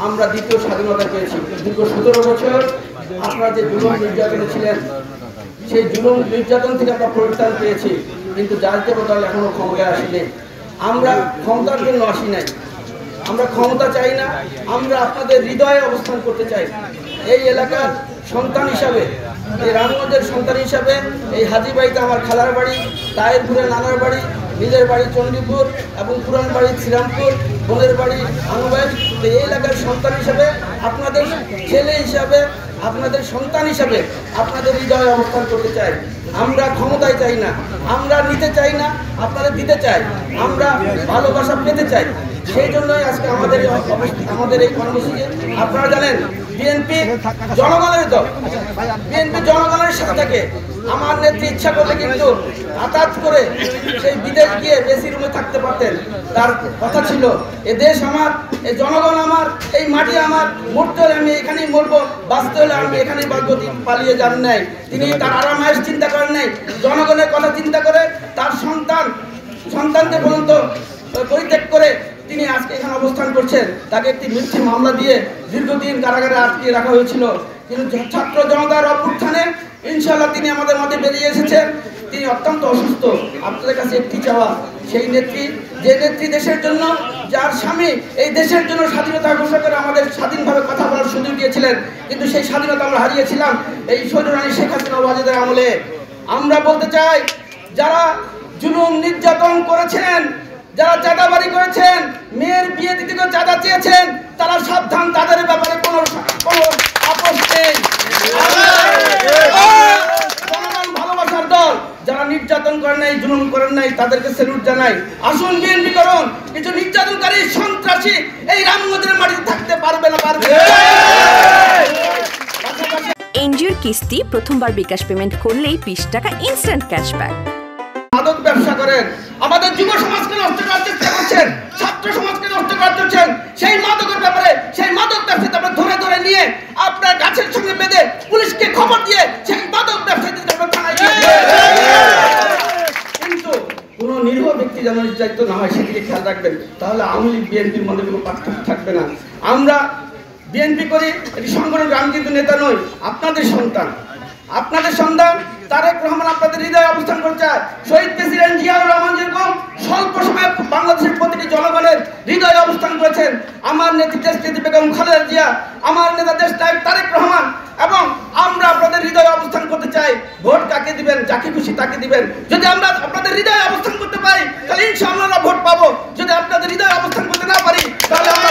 আমরা দ্বিতীয় স্বাধীনতা পেয়েছি। দীর্ঘ 17 বছর আপনারা যে জুলুম নির্যাতনে ছিলেন, সেই জুলুম নির্যাতন থেকে আমরা পরিত্রাণ পেয়েছি, কিন্তু জাতীয় দল এখনো ক্ষমতায় আসেনি। আমরা ক্ষমতার জন্য আসি নাই, আমরা ক্ষমতা চাই না, আমরা আপনাদের হৃদয়ে অবস্থান করতে চাই। এই এলাকার সন্তান হিসাবে, এই রামগঞ্জের সন্তান হিসাবে, এই হাজীবাড়িতে আমার খালার বাড়ি, তায়েরপুরে নানার বাড়ি, নিজের বাড়ি চণ্ডীপুর এবং পুরান বাড়ি শ্রীরামপুর, বোনের বাড়ি আনুবাইশ। তো এই এলাকার সন্তান হিসাবে, আপনাদের ছেলে হিসাবে, আপনাদের সন্তান হিসাবে আপনাদের হৃদয়ে অবস্থান করতে চাই। আমরা ক্ষমতায় চাই না, আমরা নিতে চাই না, আপনাদের দিতে চাই, আমরা ভালোবাসা পেতে চাই। সেই জন্যই আজকে আমাদের এই কর্মসূচি। আপনারা জানেন বিএনপি জনগণের দল, বিএনপি জনগণের সাথে থাকে। আমার নেত্রী ইচ্ছা করলে কিন্তু হঠাৎ করে সেই বিদেশ গিয়ে বেশি রুমে থাকতে পারতেন। তার কথা ছিল এ দেশ আমার, এই জনগণ আমার, এই মাটি আমার, মরতে হলে আমি এখানেই মরবো, বাঁচতে হলে আমি এখানেই বাঁচবো। তিনি পালিয়ে যান নাই, তিনি তার আরামায়েশ চিন্তা করেন নাই, জনগণের কথা চিন্তা করে তার সন্তানকে পর্যন্ত পরিত্যাগ করে তিনি আজকে এখানে অবস্থান করছেন। তাকে একটি মিথ্যে মামলা দিয়ে দীর্ঘদিন কারাগারে আটকে রাখা হয়েছিল, কিন্তু ছাত্র জনতার অভ্যুত্থানে ইনশাআল্লাহ তিনি আমাদের মধ্যে বেরিয়ে এসেছেন। তিনি অত্যন্ত অসুস্থ। আপনাদের কাছে একটি চাওয়া, সেই নেত্রী, যে নেত্রী দেশের জন্য, যার স্বামী এই দেশের জন্য স্বাধীনতা ঘোষণা করে আমাদের স্বাধীনভাবে কথা বলার সুযোগ দিয়েছিলেন, কিন্তু সেই স্বাধীনতা আমরা হারিয়েছিলাম এই স্বৈররানী শেখ হাসিনা ওয়াজেদের আমলে। আমরা বলতে চাই, যারা জুলুম নির্যাতন করেছেন, যারা চাঁদাবাড়ি করেছেন, মেয়ের বিয়ে দিতে চাঁদা চেয়েছেন, তারা সাবধান, তাদের ব্যাপারে কোনো আপোষ নেই। জনগণ ভালোবাসার দল, যারা নির্যাতন করেন নাই, জুলুম করেন নাই, তাদেরকে স্যালুট জানাই। আসুন বিএনপি করুন, কিছু নির্যাতনকারী সন্ত্রাসী এই রামগঞ্জের মাটিতে থাকতে পারবে না, পারবে। এনজিওর কিস্তি প্রথমবার বিকাশ পেমেন্ট করলেই 20 টাকা ইনস্ট্যান্ট ক্যাশব্যাক। মাদক ব্যবসা করেন, আমাদের যুব সমাজকে নষ্ট করার চেষ্টা করছেন, ছাত্র সমাজকে নষ্ট করার চেষ্টা করছেন। সেই মাদকের ব্যাপারে, সেই মাদক ব্যবসায়ী আপনারা ধরে ধরে নিয়ে আপনার গাছের সঙ্গে বেঁধে পুলিশকে খবর দিয়ে সেই মাদক ব্যবসায়ীদের আপনারা থানায় দিয়ে, কিন্তু কোনো নিরীহ ব্যক্তি যেন নির্যাতিত না হয় সেদিকে খেয়াল রাখবেন। তাহলে আওয়ামী লীগ বিএনপির মধ্যে কোনো পার্থক্য থাকবে না। আমরা বিএনপি করি, এটি সংগঠন, আমি কিন্তু নেতা নই, আপনাদের সন্তান, আপনাদের সন্তান তারেক রহমান আপনাদের হৃদয়ে অবস্থান করছে। শহীদ প্রেসিডেন্ট জিয়াউর রহমান যেরকম স্বল্প সময়ে বাংলাদেশের প্রতিটি জনগণের হৃদয়ে অবস্থান করেছেন, আমার নেত্রী দেশনেত্রী বেগম খালেদা জিয়া, আমার নেতা দেশ নায়ক তারেক রহমান, এবং আমরা আপনাদের হৃদয়ে অবস্থান করতে চাই। ভোট কাকে দিবেন? যাকে খুশি তাকে দিবেন। যদি আমরা আপনাদের হৃদয়ে অবস্থান করতে পারি, তাহলে ইনশাআল্লাহ আমরা ভোট পাবো। যদি আপনাদের হৃদয়ে অবস্থান করতে না পারি, তাহলে আমরা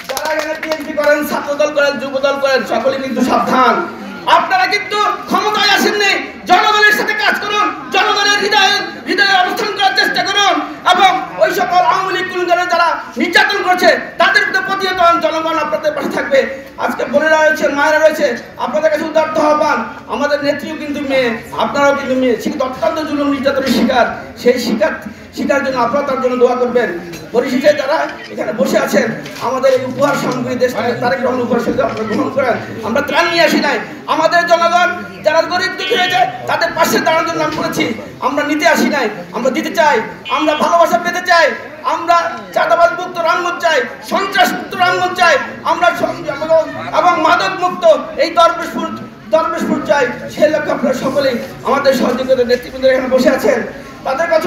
যারা এখানে বিএনপি করেন, ছাত্রদল করেন, যুবদল করেন, সকলে কিন্তু সাবধান। আপনারা কিন্তু ক্ষমতায় আসেননি, জনগণের সাথে কাজ করুন, জনগণের হৃদয়ে অবস্থান করার চেষ্টা করুন, এবং ওই সকল আওয়ামী লীগ কুলঙ্গারে যারা নির্যাতন করছে তাদের বিরুদ্ধে প্রতিহত হন। জনগণ আপনাদের পাশে থাকবে। আজকে বোনেরা রয়েছে, মায়েরা রয়েছে, আপনাদের কাছে উদারত আহ্বান। আমাদের নেত্রীও কিন্তু মেয়ে, আপনারাও কিন্তু মেয়ে, সে কিন্তু অত্যন্ত জুলুম নির্যাতনের শিকার। সেই শিকার জন্য আপনারা তার জন্য দোয়া করবেন। পরিশেষে যারা এখানে বসে আছেন, আমাদের এই উপহার সামগ্রী দেশ তারেক রহমান উপহার সাথে আপনারা গ্রহণ করেন। আমরা ত্রাণ নিয়ে আসি নাই, আমাদের জনগণ যারা গরিব দুঃখী হয়েছে তাদের পাশে দাঁড়ানোর জন্য আমি করেছি। আমরা নিতে আসি নাই, আমরা দিতে চাই, আমরা ভালোবাসা পেতে চাই, আমরা চাঁদাবাজ মুক্ত রামগঞ্জ চাই, সন্ত্রাস মুক্ত রামগঞ্জ চাই, আমরা এবং মাদক মুক্ত এই দরবেশপুর চাই। সেই লক্ষ্যে আপনারা সকলেই আমাদের সহযোগিতা নেতৃবৃন্দ এখানে বসে আছেন, তাদের কাছে